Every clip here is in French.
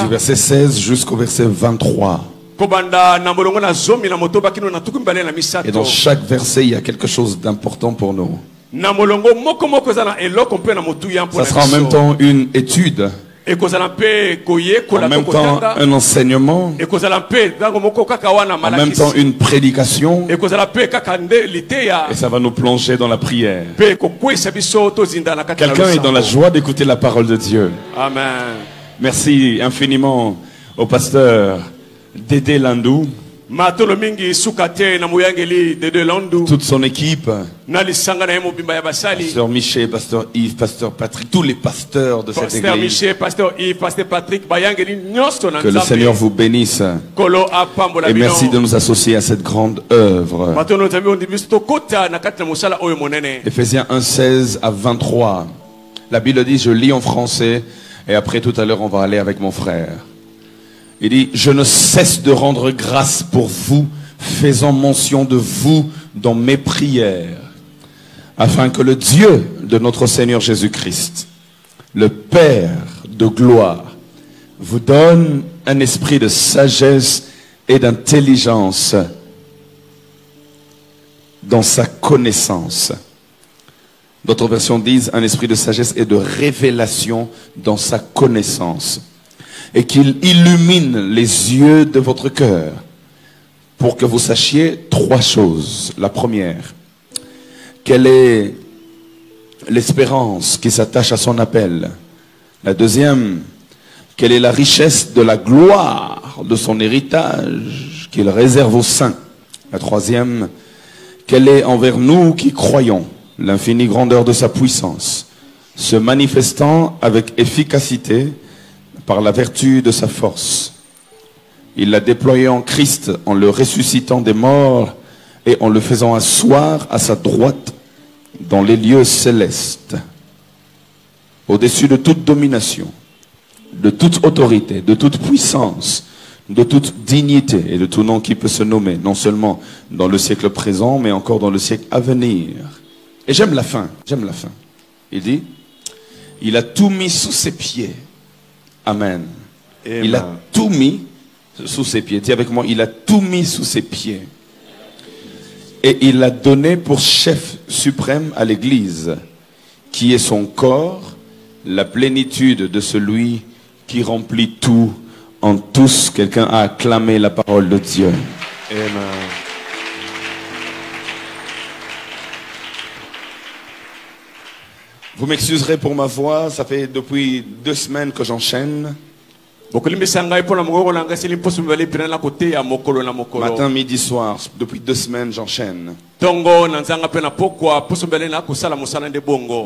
Du verset 16 jusqu'au verset 23. Et dans chaque verset, il y a quelque chose d'important pour nous. Ça sera en même temps une étude, en même temps un enseignement, en même temps une prédication, et ça va nous plonger dans la prière. Quelqu'un est dans la joie d'écouter la parole de Dieu. Amen. Merci infiniment au pasteur Dédé Landou, toute son équipe, pasteur Michel, pasteur Yves, pasteur Patrick, tous les pasteurs de cette église. Que le Seigneur vous bénisse et merci de nous associer à cette grande œuvre. Éphésiens 1, 16 à 23. La Bible dit, je lis en français et après tout à l'heure on va aller avec mon frère. Il dit, je ne cesse de rendre grâce pour vous, faisant mention de vous dans mes prières, afin que le Dieu de notre Seigneur Jésus-Christ, le Père de gloire, vous donne un esprit de sagesse et d'intelligence dans sa connaissance. D'autres versions disent un esprit de sagesse et de révélation dans sa connaissance. Et qu'il illumine les yeux de votre cœur pour que vous sachiez trois choses. La première, quelle est l'espérance qui s'attache à son appel. La deuxième, quelle est la richesse de la gloire de son héritage qu'il réserve aux saints. La troisième, quelle est envers nous qui croyons l'infinie grandeur de sa puissance, se manifestant avec efficacité par la vertu de sa force. Il l'a déployé en Christ en le ressuscitant des morts et en le faisant asseoir à sa droite dans les lieux célestes, au-dessus de toute domination, de toute autorité, de toute puissance, de toute dignité et de tout nom qui peut se nommer, non seulement dans le siècle présent, mais encore dans le siècle à venir. Et j'aime la fin, j'aime la fin. Il dit, il a tout mis sous ses pieds. Amen. Amen. Il a tout mis sous ses pieds. Dis avec moi, il a tout mis sous ses pieds. Et il l'a donné pour chef suprême à l'Église, qui est son corps, la plénitude de celui qui remplit tout en tous. Quelqu'un a acclamé la parole de Dieu. Amen. Vous m'excuserez pour ma voix, ça fait depuis 2 semaines que j'enchaîne. Matin, midi, soir, depuis 2 semaines j'enchaîne. Mais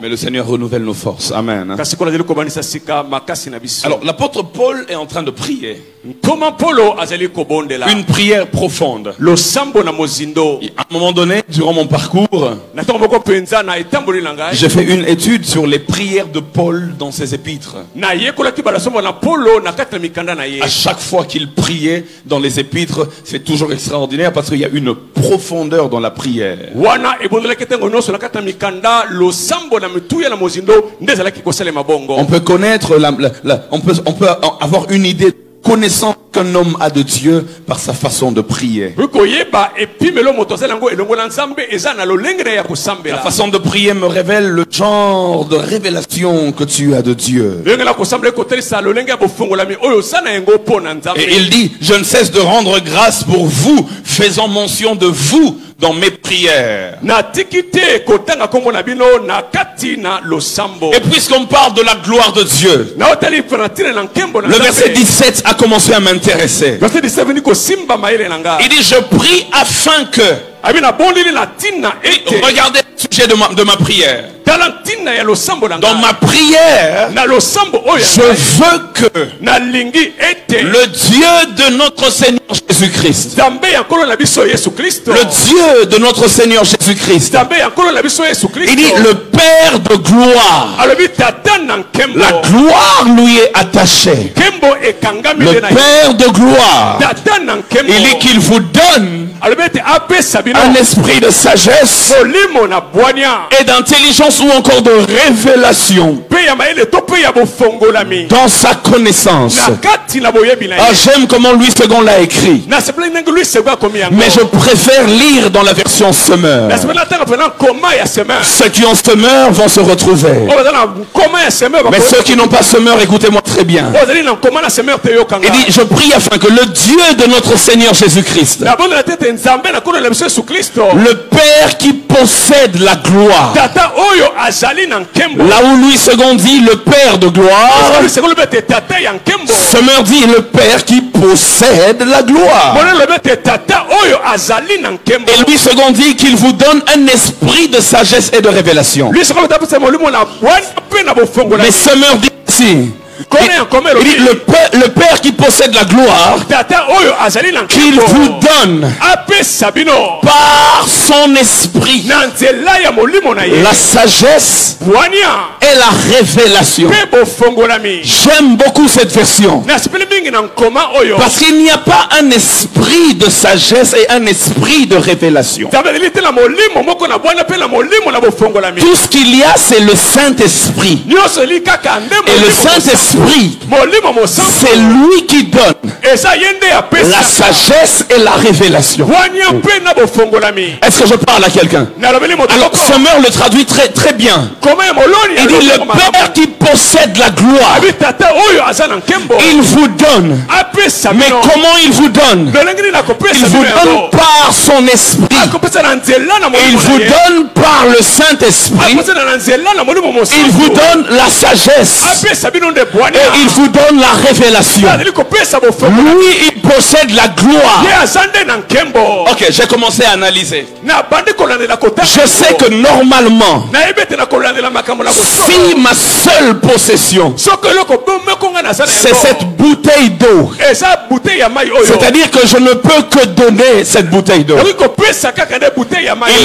le Seigneur renouvelle nos forces. Amen. Alors l'apôtre Paul est en train de prier. Une prière profonde. À un moment donné, durant mon parcours, j'ai fait une étude sur les prières de Paul dans ses épîtres. À chaque fois qu'il priait dans les épîtres, c'est toujours extraordinaire parce qu'il y a une profondeur dans la prière. On peut connaître, on peut avoir une idée connaissant qu'un homme a de Dieu par sa façon de prier. La façon de prier me révèle le genre de révélation que tu as de Dieu. Et il dit, je ne cesse de rendre grâce pour vous, faisant mention de vous dans mes prières. Et puisqu'on parle de la gloire de Dieu, le verset 17 a commencé à m'intéresser. Il dit, je prie afin que... Regardez le sujet de ma prière. Dans ma prière, je veux que le Dieu de notre Seigneur Jésus-Christ, le Dieu de notre Seigneur Jésus-Christ, il dit le Père de gloire, la gloire lui est attachée. Le Père de gloire, il dit qu'il vous donne un esprit de sagesse et d'intelligence ou encore de révélation dans sa connaissance. J'aime comment Louis II l'a écrit, mais je préfère lire dans la version Semeur. Ceux qui ont Semeur vont se retrouver, mais ceux qui n'ont pas Semeur, écoutez-moi très bien. Il dit, je prie afin que le Dieu de notre Seigneur Jésus-Christ, le Père qui possède la gloire, là où Louis II dit le Père de gloire, Semeur dit le Père qui possède la gloire. Et Louis II dit qu'il vous donne un esprit de sagesse et de révélation. Mais Semeur dit ici, il dit le Père qui possède la gloire, qu'il vous donne par son esprit la sagesse et la révélation. J'aime beaucoup cette version, parce qu'il n'y a pas un esprit de sagesse et un esprit de révélation. Tout ce qu'il y a, c'est le Saint-Esprit. Et le Saint-Esprit, c'est lui qui donne la sagesse et la révélation. Est-ce que je parle à quelqu'un? Alors Semeur le traduit très bien. Il dit le Père qui possède la gloire, il vous donne. Mais comment il vous donne? Il vous donne par son esprit. Il vous donne par le Saint-Esprit. Il vous donne la sagesse. Et il vous donne la révélation. Lui, il possède la gloire. Ok, j'ai commencé à analyser. Je sais que normalement, si ma seule possession, c'est cette bouteille d'eau, c'est-à-dire que je ne peux que donner cette bouteille d'eau. Il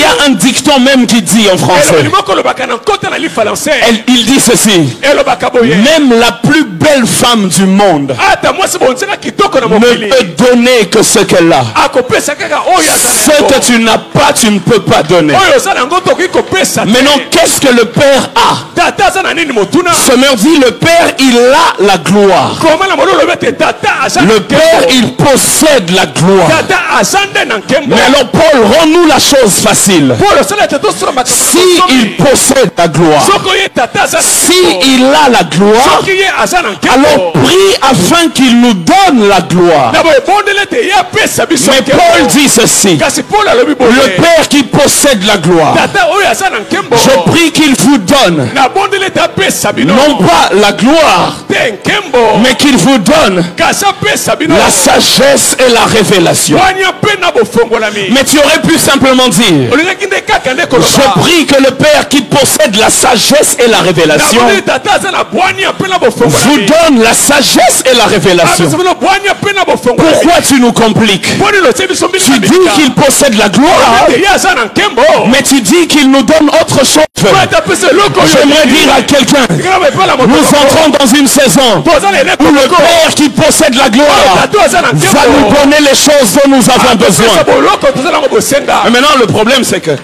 y a un dicton même qui dit en français, il dit ceci: même la plus belle femme du monde ne peut donner que ce qu'elle a. Ce que tu n'as pas, tu ne peux pas donner. Maintenant, qu'est-ce que le Père a? Semeur dit le Père, il a la gloire. Le Père, il possède la gloire. Mais alors Paul, rend-nous la chose facile. Si il possède la gloire, si il a la gloire, alors prie afin qu'il nous donne la gloire. Mais Paul dit ceci: le Père qui possède la gloire, je prie qu'il vous donne non pas la gloire, mais qu'il vous donne la sagesse et la révélation. Mais tu aurais pu simplement dire: je prie que le Père qui possède la sagesse et la révélation vous donne la sagesse et la révélation. Pourquoi tu nous compliques? Tu dis qu'il possède la gloire, mais tu dis qu'il nous donne autre chose. J'aimerais dire à quelqu'un, nous entrons dans une saison où le Père qui possède la gloire va nous donner les choses dont nous avons besoin. Mais maintenant le problème c'est que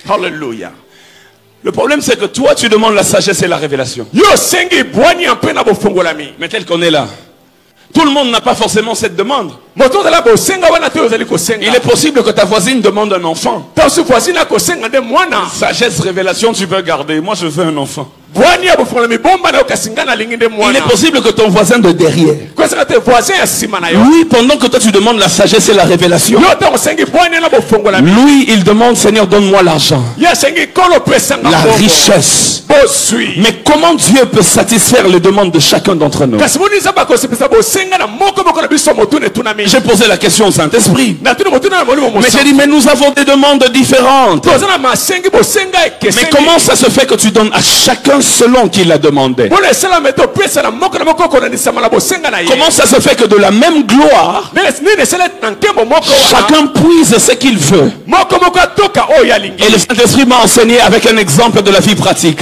Alléluia. Le problème c'est que toi tu demandes la sagesse et la révélation. Mais tel qu'on est là, tout le monde n'a pas forcément cette demande. Il est possible que ta voisine demande un enfant. Sagesse, révélation, tu peux garder. Moi je veux un enfant. Il est possible que ton voisin de derrière, lui, pendant que toi tu demandes la sagesse et la révélation, lui il demande: Seigneur, donne-moi l'argent, la richesse. Mais comment Dieu peut satisfaire les demandes de chacun d'entre nous? J'ai posé la question au Saint-Esprit, mais j'ai dit: mais nous avons des demandes différentes. Mais comment ça se fait que tu donnes à chacun selon qu'il a demandé? Comment ça se fait que de la même gloire, chacun puise ce qu'il veut? Et le Saint-Esprit m'a enseigné avec un exemple de la vie pratique.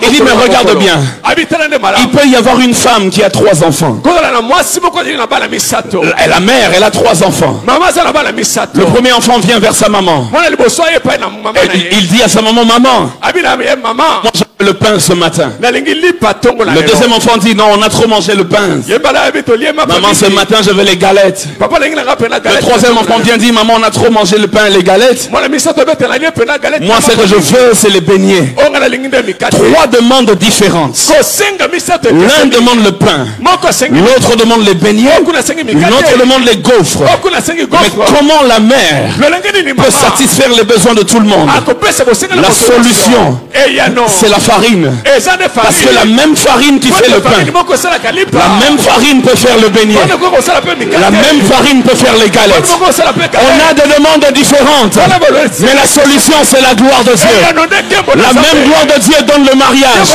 Il dit, mais regarde bien. Il peut y avoir une femme qui a 3 enfants. Et la mère, elle a 3 enfants. Le premier enfant vient vers sa maman. Et il dit à sa maman, maman, moi j'ai le pain ce matin. Le deuxième enfant dit, non, on a trop mangé le pain. Maman, ce matin, je veux les galettes. Le troisième enfant vient dire, maman, on a trop mangé le pain et les galettes. Moi, ce que je veux, c'est les beignets. 3 demandes différentes. L'un demande le pain. L'autre demande les beignets. L'autre demande les gaufres. Mais comment la mère peut satisfaire les besoins de tout le monde? La solution, c'est la farine. Parce que la même farine qui fait le pain, la même farine peut faire le beignet. La même farine peut faire les galettes. On a des demandes différentes, mais la solution, c'est la gloire de Dieu. La même gloire de Dieu donne le mariage.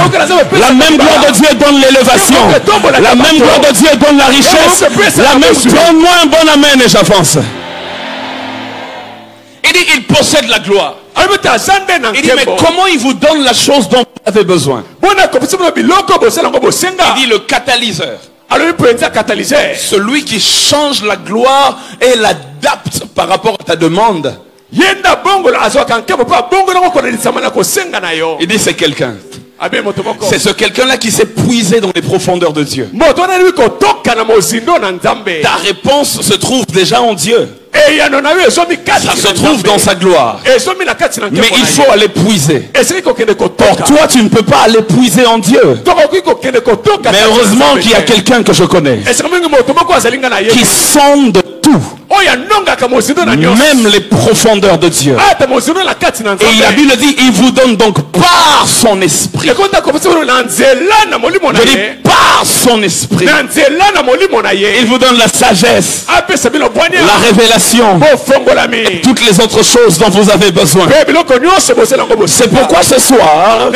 La même gloire de Dieu donne l'élévation. La même gloire de Dieu donne la richesse. La même, donne-moi un bon amen et j'avance. Il dit, il possède la gloire. Il dit, mais comment il vous donne la chose dont vous avez besoin? Il dit, le catalyseur. Celui qui change la gloire et l'adapte par rapport à ta demande. Il dit, c'est quelqu'un. C'est ce quelqu'un-là qui s'est puisé dans les profondeurs de Dieu. Ta réponse se trouve déjà en Dieu. Ça se trouve dans sa gloire. Mais il faut aller puiser. Or toi tu ne peux pas aller puiser en Dieu. Mais heureusement qu'il y a quelqu'un que je connais qui sonde tout, même les profondeurs de Dieu. Et la Bible dit, il vous donne donc par son esprit. Je dis par son esprit. Il vous donne la sagesse, la révélation et toutes les autres choses dont vous avez besoin. C'est pourquoi ce soir,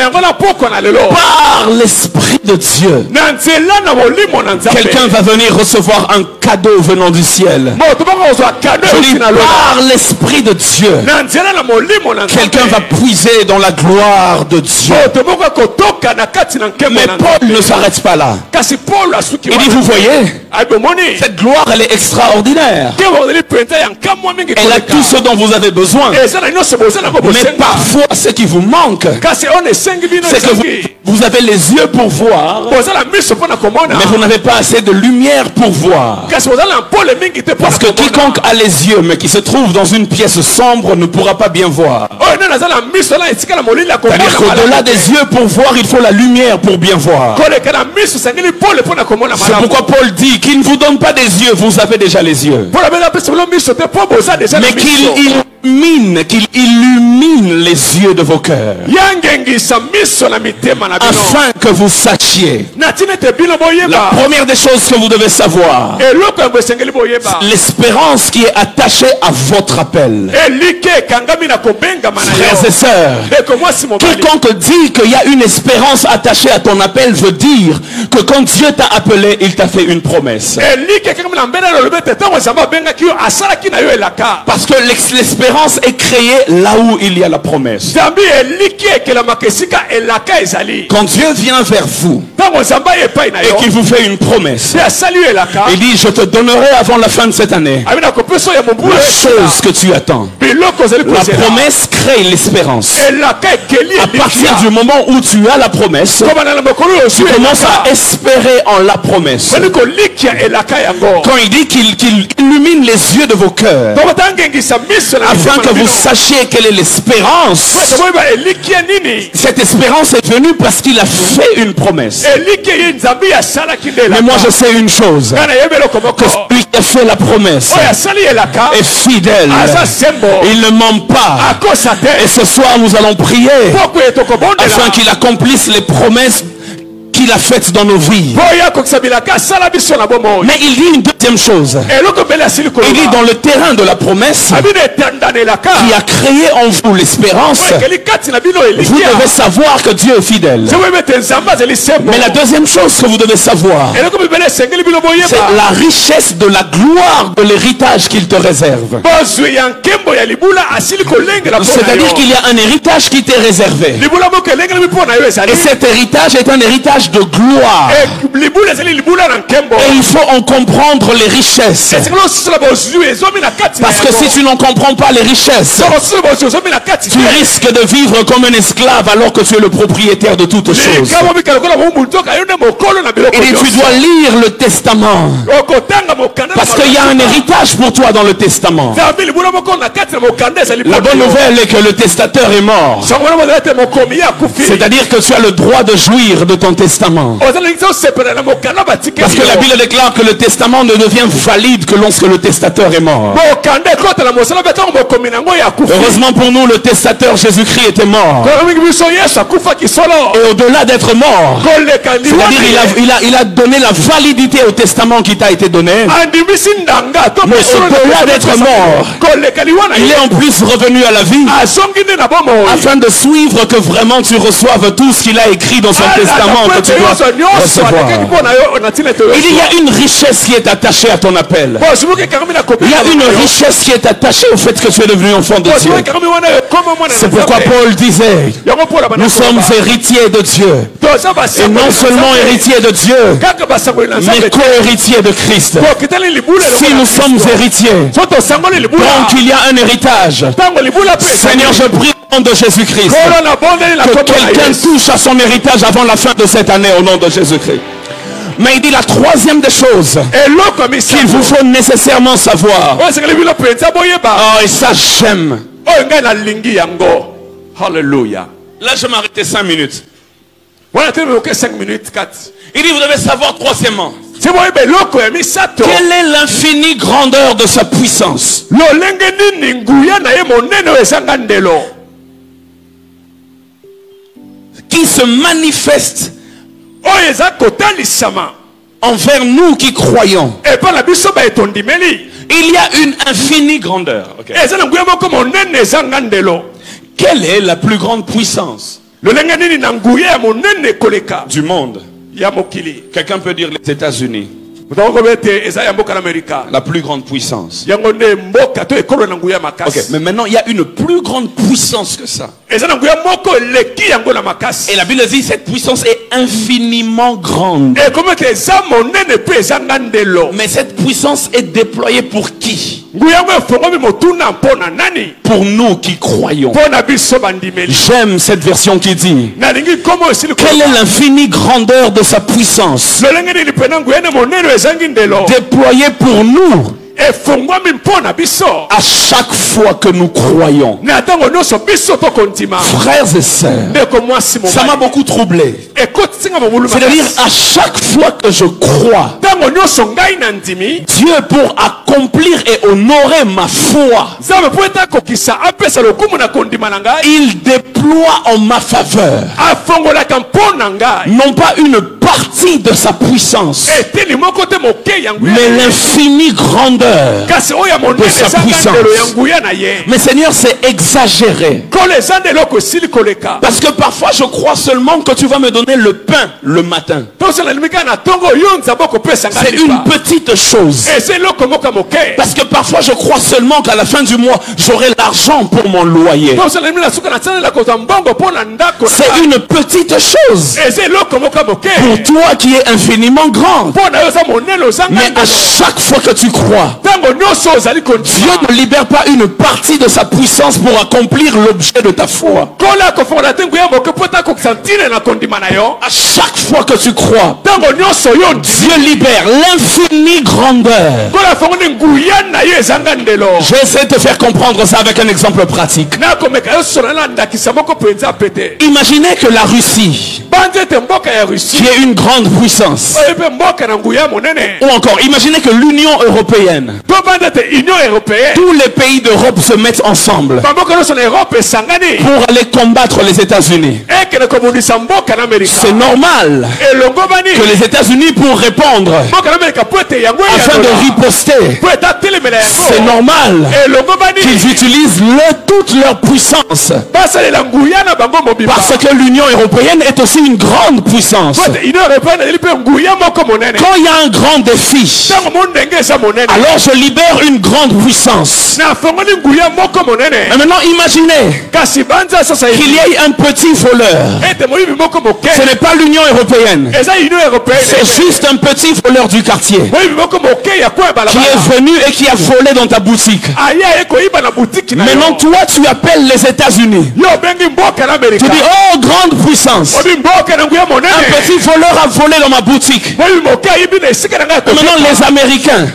par l'esprit de Dieu, quelqu'un va venir recevoir un cadeau venant du ciel. Je dis, par l'esprit de Dieu, quelqu'un va puiser dans la gloire de Dieu. Mais Paul ne s'arrête pas là. Il dit, vous voyez, cette gloire, elle est extraordinaire. Elle a tout ce dont vous avez besoin. Mais parfois, ce qui vous manque, c'est que vous avez les yeux pour voir, mais vous n'avez pas assez de lumière pour voir. Parce que quiconque a les yeux, mais qui se trouve dans une pièce sombre, ne pourra pas bien voir. C'est-à-dire qu'au-delà des yeux pour voir, il faut la lumière pour bien voir. C'est pourquoi Paul dit qu'il ne vous donne pas des yeux, vous avez déjà les yeux. Mais qu'il illumine les yeux de vos cœurs, afin que vous sachiez. La première des choses que vous devez savoir, l'espérance qui est attachée à votre appel. Frères et sœurs, quiconque dit qu'il y a une espérance attachée à ton appel veut dire que quand Dieu t'a appelé, il t'a fait une promesse. Parce que l'espérance est créée là où il y a la promesse. Quand Dieu vient vers vous et qu'il vous fait une promesse, il dit, je te donnerai avant la fin de cette année la chose que tu attends. La promesse crée l'espérance. À partir du moment où tu as la promesse, tu commences à espérer en la promesse. Quand il dit qu'il illumine les yeux de vos cœurs, afin que vous sachiez quelle est l'espérance. Cette espérance est venue parce qu'il a fait une promesse. Mais moi je sais une chose, que celui qui a fait la promesse est fidèle. Il ne ment pas. Et ce soir nous allons prier afin qu'il accomplisse les promesses qu'il a faites dans nos vies. Mais il dit une deuxième chose. Il dit dans le terrain de la promesse qui a créé en vous l'espérance, vous devez savoir que Dieu est fidèle. Mais la deuxième chose que vous devez savoir, c'est la richesse de la gloire de l'héritage qu'il te réserve. C'est-à-dire qu'il y a un héritage qui t'est réservé. Et cet héritage est un héritage de gloire. Et il faut en comprendre les richesses. Parce que si tu n'en comprends pas les richesses, tu risques de vivre comme un esclave alors que tu es le propriétaire de toutes choses. Et tu dois lire le testament. Parce qu'il y a un héritage pour toi dans le testament. La bonne nouvelle est que le testateur est mort. C'est-à-dire que tu as le droit de jouir de ton testament. Parce que la Bible déclare que le testament ne devient valide que lorsque le testateur est mort. Heureusement pour nous, le testateur Jésus-Christ était mort. Et au-delà d'être mort, c'est-à-dire il a donné la validité au testament qui t'a été donné. Mais au-delà d'être mort, il est en plus revenu à la vie afin de suivre que vraiment tu reçoives tout ce qu'il a écrit dans son testament que tu dois recevoir. Il y a une richesse qui est attachée à ton appel. Il y a une richesse qui est attachée au fait que tu es devenu enfant de Dieu. C'est pourquoi Paul disait, nous sommes héritiers de Dieu. Et non seulement héritiers de Dieu, mais co-héritiers de Christ. Si nous sommes héritiers, donc il y a un héritage. Seigneur, je prie au nom de Jésus-Christ que quelqu'un touche à son héritage avant la fin de cette année au nom de Jésus-Christ. Mais il dit la troisième des choses qu'il vous faut nécessairement savoir. Oh, et ça j'aime. Alléluia. Là je m'arrêtais 5 minutes. Il dit vous devez savoir troisièmement. Quelle est l'infinie grandeur de sa puissance? Qui se manifeste envers nous qui croyons. Il y a une infinie grandeur. Okay. Quelle est la plus grande puissance du monde? Quelqu'un peut dire les États-Unis. La plus grande puissance. Okay, mais maintenant il y a une plus grande puissance que ça. Et la Bible dit cette puissance est infiniment grande. Mais cette puissance est déployée pour qui? Pour nous qui croyons. J'aime cette version qui dit quelle est l'infinie grandeur de sa puissance déployée pour nous à chaque fois que nous croyons. Frères et sœurs, ça m'a beaucoup troublé. C'est-à-dire à chaque fois que je crois, Dieu pour accomplir et honorer ma foi, il déploie en ma faveur non pas une partie de sa puissance, mais l'infinie grandeur de sa puissance. Mais Seigneur, c'est exagéré. Parce que parfois je crois seulement que tu vas me donner le pain le matin. C'est une petite chose. Parce que parfois je crois seulement qu'à la fin du mois j'aurai l'argent pour mon loyer. C'est une petite chose pour toi qui est infiniment grande. Mais à chaque fois que tu crois, Dieu ne libère pas une partie de sa puissance pour accomplir l'objet de ta foi. À chaque fois que tu crois, Dieu libère l'infinie grandeur. Je vais essayer de te faire comprendre ça avec un exemple pratique. Imaginez que la Russie, qui est une grande puissance, ou encore imaginez que l'Union européenne, tous les pays d'Europe se mettent ensemble pour aller combattre les États-Unis. C'est normal que les États-Unis, pour répondre, afin de riposter, c'est normal qu'ils utilisent toute leur puissance. Parce que l'Union européenne est aussi une grande puissance. Quand il y a un grand défi, alors je libère une grande puissance. Mais maintenant imaginez qu'il y ait un petit voleur. Ce n'est pas l'Union européenne. C'est juste un petit voleur du quartier qui est venu et qui a volé dans ta boutique. Maintenant toi tu appelles les États-Unis. Tu dis oh grande puissance, un petit voleur a volé dans ma boutique. Maintenant les Américains,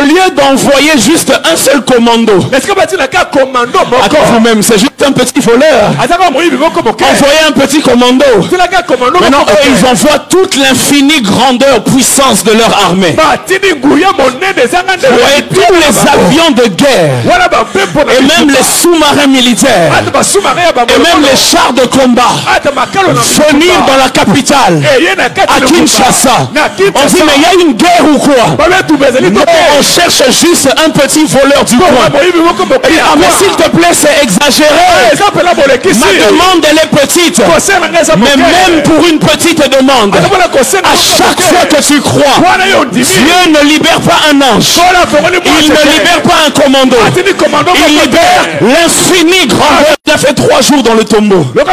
au lieu d'envoyer juste un seul commando, attends vous-même, c'est juste un petit voleur. Envoyer un petit commando. Maintenant eux, ils envoient toute l'infinie grandeur, puissance de leur armée. Et tous les avions de guerre, et même les sous-marins militaires, et même les chars de combat venir dans la capitale, à Kinshasa. On dit mais il y a une guerre ou quoi? Non, on cherche juste un petit voleur du coin. Mais s'il te plaît, c'est exagéré. Ma demande elle est petite, mais même pour une petite demande, à chaque fois que tu crois, Dieu ne libère pas un ange, il ne libère pas un commando, il libère l'infini grandeur. Il a fait 3 jours dans le tombeau. Non,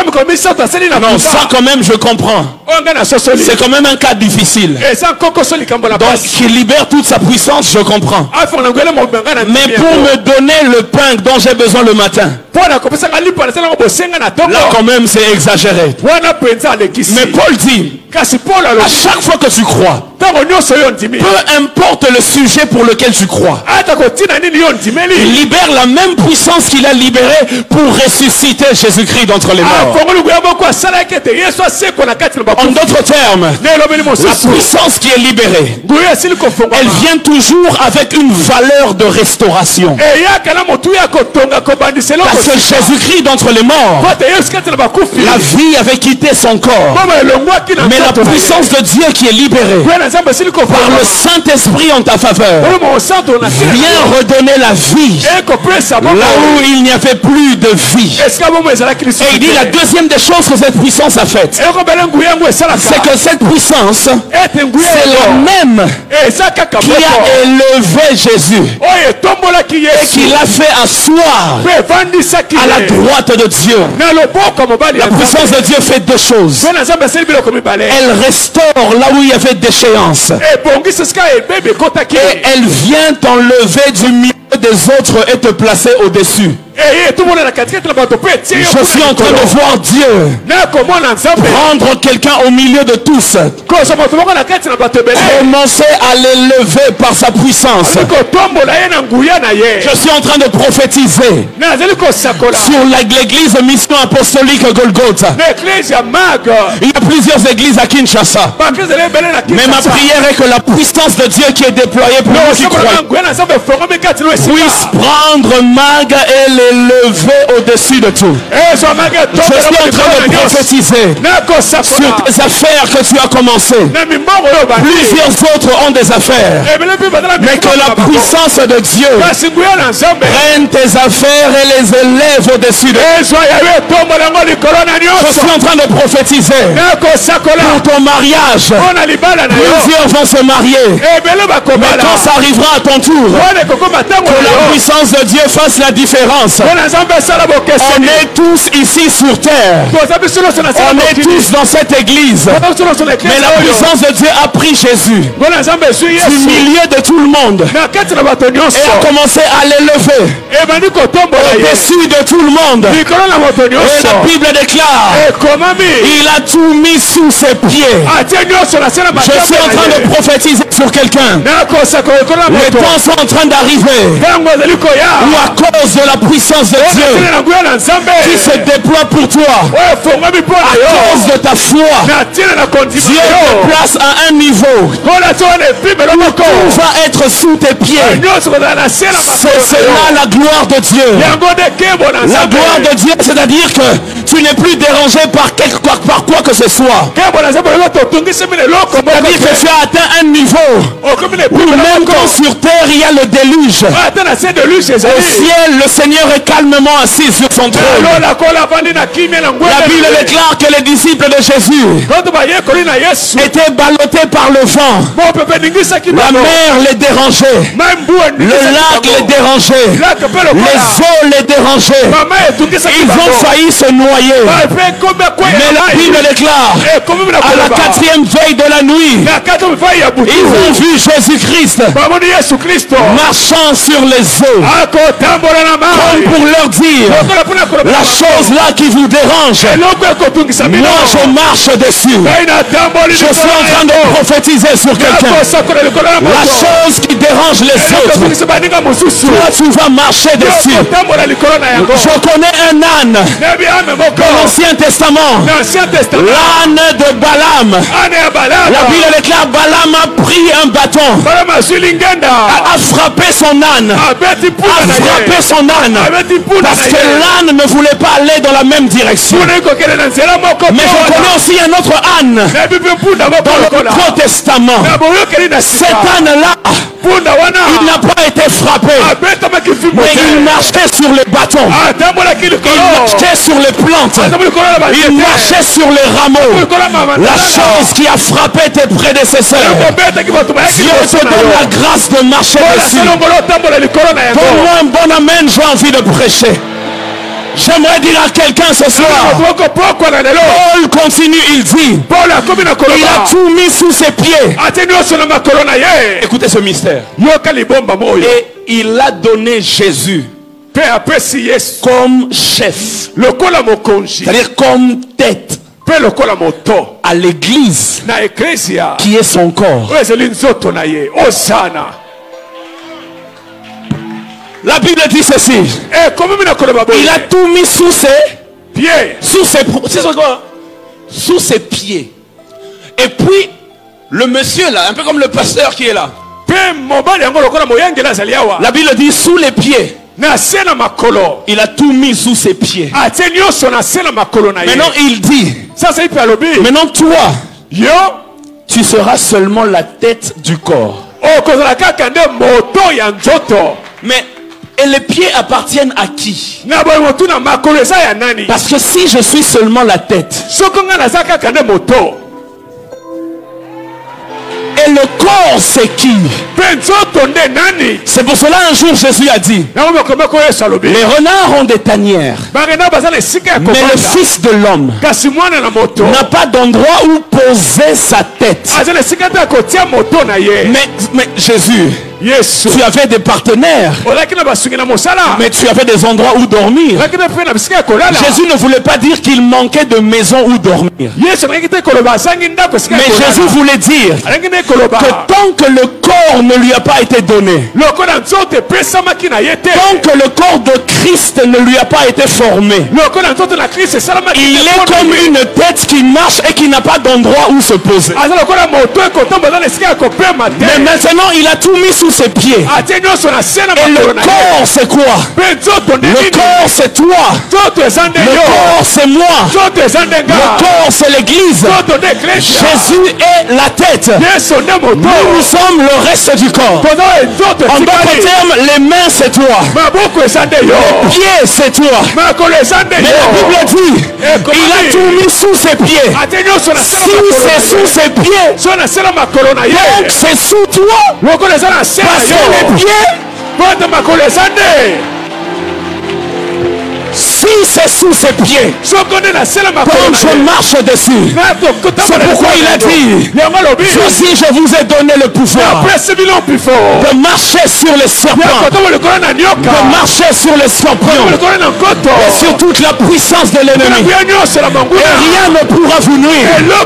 ça quand même je comprends. C'est quand même un cas difficile. Donc qu'il libère toute sa puissance, je comprends. Mais pour me donner le pain dont j'ai besoin le matin, là quand même c'est exagéré. Mais Paul dit, à chaque fois que tu crois, peu importe le sujet pour lequel tu crois, il libère la même puissance qu'il a libérée pour ressusciter Jésus-Christ d'entre les morts. En d'autres termes, la puissance qui est libérée, elle vient toujours avec une valeur de restauration. Parce que Jésus-Christ d'entre les morts, la vie avait quitté son corps, mais la puissance de Dieu qui est libérée par le Saint-Esprit en ta faveur vient redonner la vie là où il n'y avait plus de vie. Et il dit la deuxième des choses que cette puissance a faite, c'est que cette puissance, c'est la même qui a élevé Jésus et qui l'a fait asseoir à la droite de Dieu. La puissance de Dieu fait 2 choses. Elle restaure là où il y avait déchéance, et elle vient t'enlever du milieu des autres et te placer au-dessus. Je suis en train de voir Dieu prendre quelqu'un au milieu de tous, commencer à l'élever par sa puissance. Je suis en train de prophétiser sur l'église mission apostolique Golgotha. Il y a plusieurs églises à Kinshasa, mais ma prière est que la puissance de Dieu qui est déployée pour nous qui croyons puisse prendre Mag et l'élever au-dessus de tout. Je suis en train de prophétiser sur tes affaires que tu as commencé. Plusieurs autres ont des affaires, mais que la puissance de Dieu prenne tes affaires et les élève au-dessus de tout. Je suis en train de prophétiser pour ton mariage. Plusieurs vont se marier, mais quand ça arrivera à ton tour, que la puissance de Dieu fasse la différence. On est tous ici sur terre, on est tous dans cette église, mais la puissance de Dieu a pris Jésus du milieu de tout le monde et a commencé à l'élever au-dessus de tout le monde. Et la Bible déclare, il a tout mis sous ses pieds. Je suis en train de prophétiser sur quelqu'un. Les temps sont en train d'arriver où à cause de la puissance de Dieu qui se déploie pour toi, à cause de ta foi, Dieu te place à un niveau où tout va être sous tes pieds. C'est là la gloire de Dieu. La gloire de Dieu, c'est-à-dire que tu tu n'es plus dérangé par quoi que ce soit. C'est-à-dire que tu as atteint un niveau où même quand sur terre il y a le déluge, au ciel le Seigneur est calmement assis sur son trône. La Bible déclare que les disciples de Jésus étaient ballottés par le vent. La mer les dérangeait, le lac les dérangeait, les eaux les dérangeaient. Ils ont failli se noyer. Mais la Bible déclare, à la 4e veille de la nuit, ils ont vu Jésus-Christ marchant sur les eaux, comme pour leur dire, la chose là qui vous dérange, moi je marche dessus. Je suis en train de prophétiser sur quelqu'un. La chose qui dérange les autres, toi tu vas marcher dessus. Je connais un âne dans l'Ancien Testament, l'âne de Balaam. La Bible déclare Balaam a pris un bâton, a frappé son âne, parce que l'âne ne voulait pas aller dans la même direction. Mais je connais aussi un autre âne dans le Nouveau Testament. Cet âne-là, il n'a pas été frappé, mais il marchait sur les bâtons, il marchait sur les plantes, il marchait sur les rameaux. La chose qui a frappé tes prédécesseurs, Dieu te donne la grâce de marcher dessus. Donne-moi un bon amen, j'ai envie de prêcher. J'aimerais dire à quelqu'un ce soir, Paul continue, il dit, il a tout mis sous ses pieds. Écoutez ce mystère. Et il a donné Jésus comme chef, c'est-à-dire comme tête à l'église qui est son corps. La Bible dit ceci. Il a tout mis sous ses pieds. Sous ses pieds. Et puis, le monsieur là, un peu comme le pasteur qui est là. La Bible dit sous les pieds. Il a tout mis sous ses pieds. Maintenant il dit, maintenant toi, tu seras seulement la tête du corps. Mais et les pieds appartiennent à qui? Parce que si je suis seulement la tête, et le corps c'est qui? C'est pour cela un jour Jésus a dit, les renards ont des tanières, mais le Fils de l'homme n'a pas d'endroit où poser sa tête. Mais Jésus, tu avais des partenaires, mais tu avais des endroits où dormir. Jésus ne voulait pas dire qu'il manquait de maison où dormir, mais Jésus voulait dire que tant que le corps ne lui a pas été donné, tant que le corps de Christ ne lui a pas été formé, il est comme une tête qui marche et qui n'a pas d'endroit où se poser. Mais maintenant il a tout mis sous ses pieds. Et le corps c'est quoi? Le corps c'est toi, le corps c'est moi, le corps c'est l'église. Jésus est la tête, nous sommes le reste du corps. En d'autres termes, les mains c'est toi, les pieds c'est toi. Mais la Bible dit, il a tout mis sous ses pieds. Si c'est sous ses pieds, donc c'est sous toi, parce que les pieds, si c'est sous ses pieds, comme je marche dessus, c'est pourquoi il a dit, voici je vous ai donné le pouvoir de marcher sur les serpents, de marcher sur les scorpions et sur toute la puissance de l'ennemi, et rien ne pourra vous nuire. Il a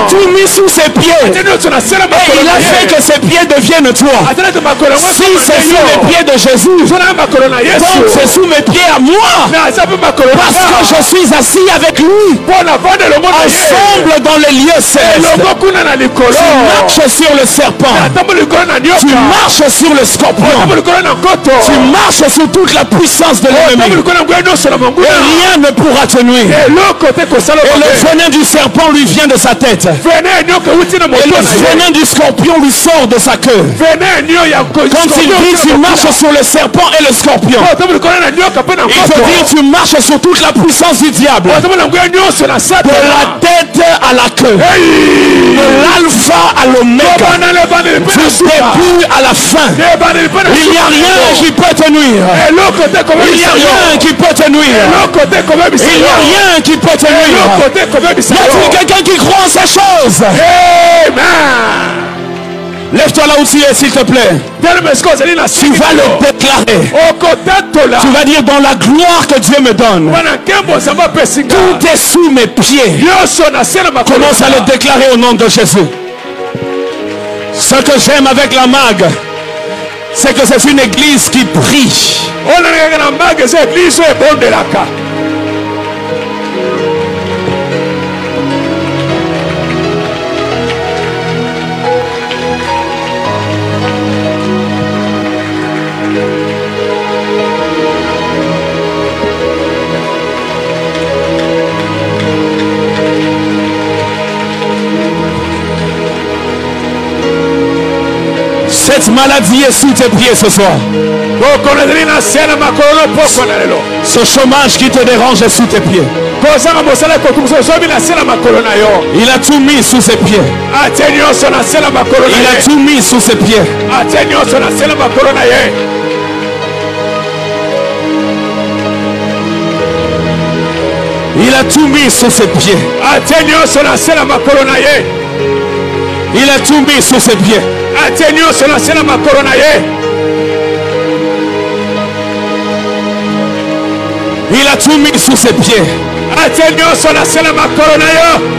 tout mis sous ses pieds et il a fait que ses pieds deviennent toi. Si c'est sous les pieds de Jésus, donc c'est sous mes pieds à moi. Parce que je suis assis avec lui. Ensemble dans les lieux célestes. Tu marches sur le serpent. Tu marches sur le scorpion. Tu marches sur toute la puissance de l'ennemi. Et rien ne pourra te nuire. Et le venin du serpent lui vient de sa tête. Et le venin du scorpion lui sort de sa queue. Quand il dit tu marches sur le serpent et le scorpion, il veut dire tu marches sur toute la puissance du diable. De la tête à la queue. De l'alpha à l'oméga. Du début à la fin. Il n'y a rien qui peut te nuire. Il n'y a rien qui peut te nuire. Il n'y a rien qui peut te nuire. Y a-t-il quelqu'un qui croit en ces choses? Amen. Lève-toi là où tu es, s'il te plaît. Tu vas le déclarer. Tu vas dire dans la gloire que Dieu me donne. Tout est sous mes pieds. Commence à le déclarer au nom de Jésus. Ce que j'aime avec la mague, c'est que c'est une église qui prie. Cette maladie est sous tes pieds ce soir. Ce chômage qui te dérange est sous tes pieds. Il a tout mis sous ses pieds. Il a tout mis sous ses pieds. Il a tout mis sous ses pieds. Il a tout mis sous ses pieds. Il a tout mis sous ses pieds.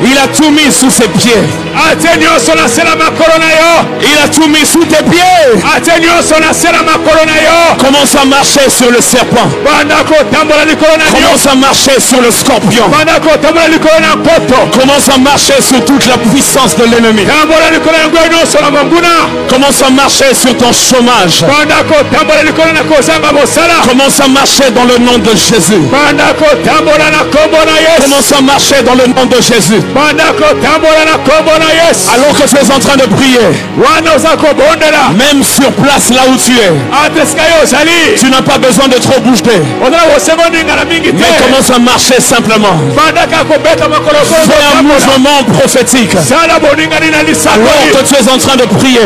Il a tout mis sous ses pieds. Il a tout mis sous tes pieds. Commence à marcher sur le serpent. Commence à marcher sur le scorpion. Commence à marcher sur toute la puissance de l'ennemi. Commence à marcher sur ton chômage. Commence à marcher dans le nom de Jésus. Commence à marcher dans le nom de Jésus. Alors que tu es en train de prier, même sur place là où tu es, tu n'as pas besoin de trop bouger. Mais commence à marcher simplement. Fais un mouvement prophétique. Alors que tu es en train de prier,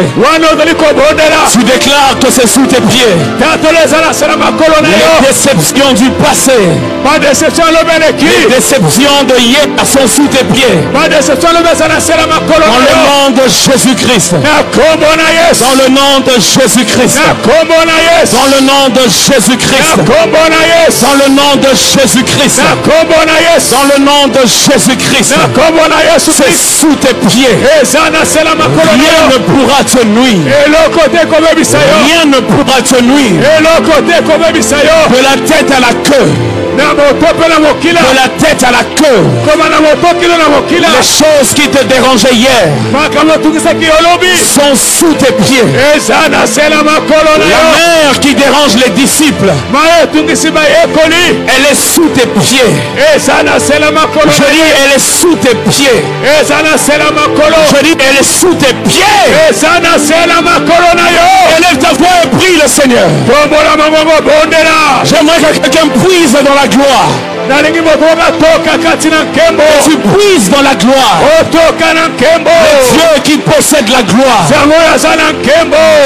tu déclares que c'est sous tes pieds. Les déceptions du passé, les déceptions de hier sont sous tes pieds. Dans le nom de Jésus-Christ. Dans le nom de Jésus-Christ. Dans le nom de Jésus-Christ. Dans le nom de Jésus-Christ. Dans le nom de Jésus-Christ. C'est sous tes pieds. Rien ne pourra te nuire. Rien ne pourra te nuire. De la tête à la queue. De la tête à la queue. Les choses qui te dérangeaient hier sont sous tes pieds. La mer qui dérange les disciples, elle est sous tes pieds. Je dis, elle est sous tes pieds. Je dis, elle est sous tes pieds. Élève ta voix et prie le Seigneur. J'aimerais que quelqu'un puise dans la gloire. Tu puises dans la gloire. Le Dieu qui possède la gloire,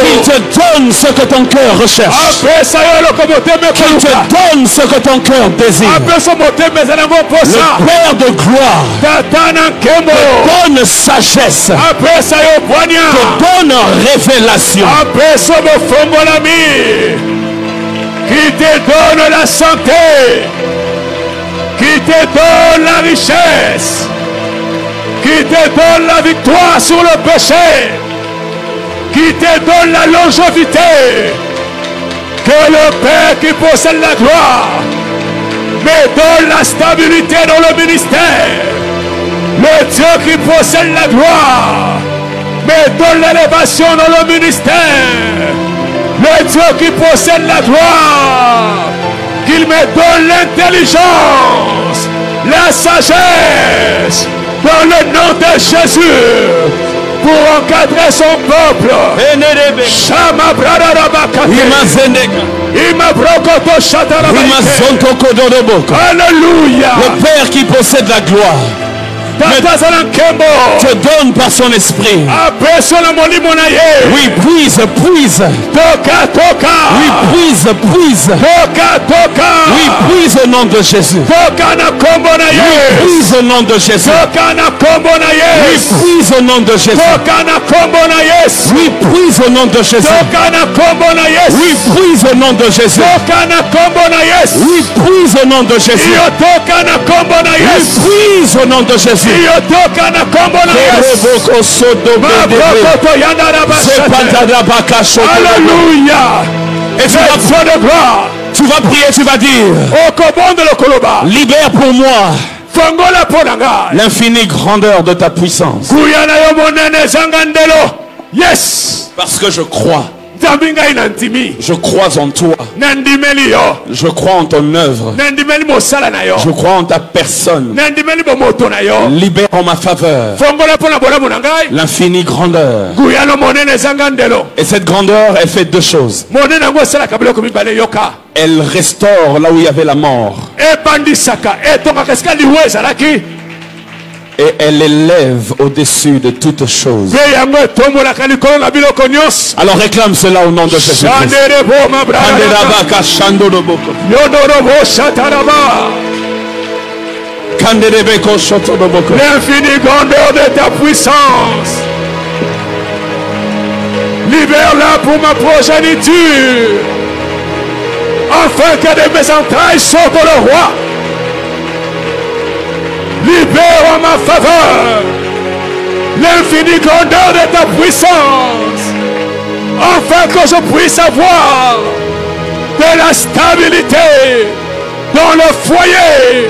il te donne ce que ton cœur recherche. Qu'il te donne ce que ton cœur désire. Le Père de gloire te donne sagesse, te donne révélation, qui te donne la santé, qui te donne la richesse, qui te donne la victoire sur le péché, qui te donne la longévité. Que le Père qui possède la gloire me donne la stabilité dans le ministère. Le Dieu qui possède la gloire me donne l'élévation dans le ministère. Le Dieu qui possède la gloire, qu'il me donne l'intelligence, la sagesse, dans le nom de Jésus, pour encadrer son peuple. Alléluia. Le Père qui possède la gloire te donne par son esprit. Oui, puise. Oui, puise. Oui, puise au nom de Jésus. Oui, puise au nom de Jésus. Oui, puise au nom de Jésus. Oui, puise au nom de Jésus. Oui, puise au nom de Jésus. Oui, puise au nom de Jésus. Oui, puise au nom de Jésus. Alléluia. Et tu vas prier, tu vas dire: libère pour moi l'infinie grandeur de ta puissance. Yes. Parce que je crois. Je crois en toi. Je crois en ton œuvre. Je crois en ta personne. Libère en ma faveur l'infinie grandeur. Et cette grandeur, elle fait deux choses. Elle restaure là où il y avait la mort. Et elle élève au-dessus de toutes choses. Alors réclame cela au nom de Jésus. L'infinie grandeur de ta puissance, libère-la pour ma progéniture, afin que de mes entrailles sortent le roi. Libère en ma faveur l'infinie grandeur de ta puissance, afin que je puisse avoir de la stabilité dans le foyer,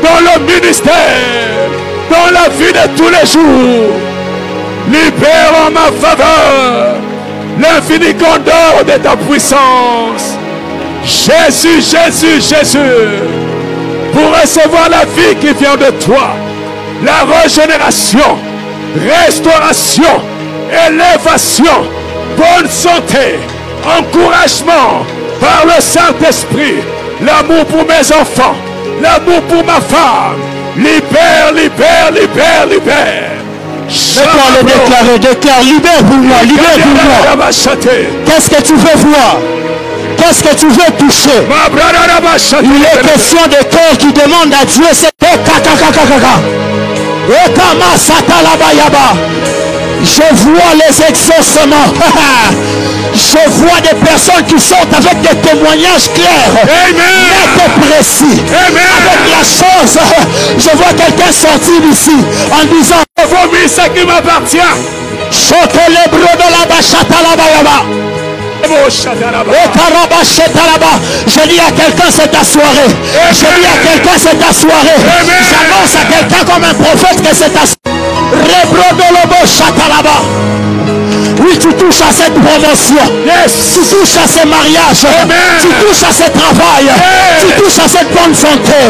dans le ministère, dans la vie de tous les jours. Libère en ma faveur l'infinie grandeur de ta puissance. Jésus, Jésus, Jésus, pour recevoir la vie qui vient de toi, la régénération, restauration, élévation, bonne santé, encouragement par le Saint-Esprit, l'amour pour mes enfants, l'amour pour ma femme. Libère, libère, libère, libère. Déclare, libère pour moi, libère pour moi. Qu'est-ce que tu veux voir? Qu'est-ce que tu veux toucher? Il est question de cœur qui demande à Dieu. C'est je vois les exaucements. Je vois des personnes qui sortent avec des témoignages clairs, nets et précis. Avec la chose, je vois quelqu'un sortir d'ici en disant: vomis ce qui m'appartient. Chantez les bros de la bachata la bayaba. Je dis à quelqu'un, c'est ta soirée. Je dis à quelqu'un, c'est ta soirée. J'annonce à quelqu'un comme un prophète que c'est ta soirée. Oui, tu touches à cette promotion. Tu touches à ces mariages. Tu touches à ce travail. Tu touches à cette bonne santé.